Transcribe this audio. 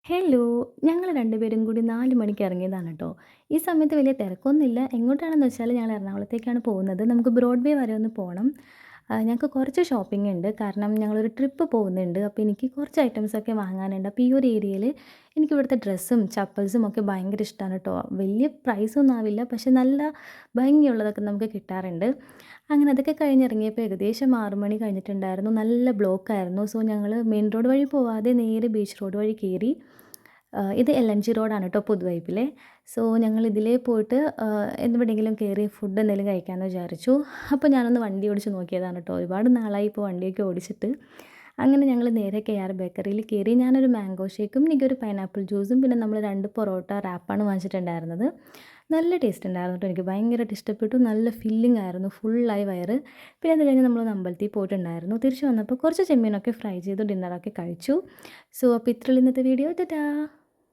Hello! ഞങ്ങൾ രണ്ടുപേരും കൂടി 4 മണിക്ക് ഇറങ്ങിയതാണ് ട്ടോ. ഈ സമയത്ത് വലിയ തിരക്കൊന്നുമില്ല. എങ്ങോട്ടാണെന്ന് വെച്ചാൽ ഞങ്ങൾ എറണാകുളത്തേക്കാണ് പോകുന്നത്. നമുക്ക് ബ്രോഡ്വേ വരെ ഒന്ന് പോണം. ഞങ്ങൾക്ക് കുറച്ച് ഷോപ്പിംഗ് ഉണ്ട്. കാരണം ഞങ്ങളൊരു ട്രിപ്പ് പോകുന്നുണ്ട്. അപ്പോൾ എനിക്ക് കുറച്ച് ഐറ്റംസൊക്കെ വാങ്ങാനുണ്ട്. അപ്പോൾ ഈ ഒരു ഏരിയയിൽ എനിക്ക് ഇവിടുത്തെ ഡ്രസ്സും ചപ്പൽസും ഒക്കെ ഭയങ്കര ഇഷ്ടമാണ് ട്ടോ. വലിയ പ്രൈസൊന്നും ആവില്ല. പക്ഷേ നല്ല ഭംഗിയുള്ളതൊക്കെ നമുക്ക് കിട്ടാറുണ്ട്. അങ്ങനെ അതൊക്കെ കഴിഞ്ഞിറങ്ങിയപ്പോൾ ഏകദേശം 6 മണി കഴിഞ്ഞിട്ടുണ്ടായിരുന്നു. നല്ല ബ്ലോക്കായിരുന്നു. സോ ഞങ്ങൾ മെയിൻ റോഡ് വഴി പോവാതെ നേരെ ബീച്ച് റോഡ് വഴി കേറി. ഇത് എൽ.എൻ.ജി റോഡാണ് ട്ടോ പുതുവൈപ്പിലെ. സോ ഞങ്ങൾ ഇതിലേ പോയിട്ട് എവിടെയെങ്കിലും കയറി ഫുഡ് എന്തെങ്കിലും കഴിക്കാമെന്ന് വിചാരിച്ചു. അപ്പോൾ ഞാനൊന്ന് വണ്ടി ഓടിച്ച് നോക്കിയതാണ് ട്ടോ. ഒരുപാട് നാളായി ഇപ്പോൾ വണ്ടിയൊക്കെ ഓടിച്ചിട്ട്. അങ്ങനെ ഞങ്ങൾ നേരെ കെ.ആർ ബേക്കറിയിൽ കയറി. ഞാനൊരു മാംഗോ ഷേക്കും നിക്കൊരു പൈനാപ്പിൾ ജ്യൂസും പിന്നെ നമ്മൾ 2 പൊറോട്ട റാപ്പാണ് വാങ്ങിച്ചിട്ടുണ്ടായിരുന്നത്. നല്ല ടേസ്റ്റ് ഉണ്ടായിരുന്നു ട്ടോ. എനിക്ക് ഭയങ്കരമായിട്ട് ഇഷ്ടപ്പെട്ടു. നല്ല ഫില്ലിംഗ് ആയിരുന്നു. ഫുള്ളായി വയറ്. പിന്നെ അത് കഴിഞ്ഞ് നമ്മളൊന്ന് അമ്പലത്തിൽ പോയിട്ടുണ്ടായിരുന്നു. തിരിച്ച് വന്നപ്പോൾ കുറച്ച് ചെമ്മീനൊക്കെ ഫ്രൈ ചെയ്തു ഡിന്നറൊക്കെ കഴിച്ചു. സോ അപ്പോൾ ഇത്രയുള്ളൂ ഇന്നത്തെ വീഡിയോ. ടാറ്റാ.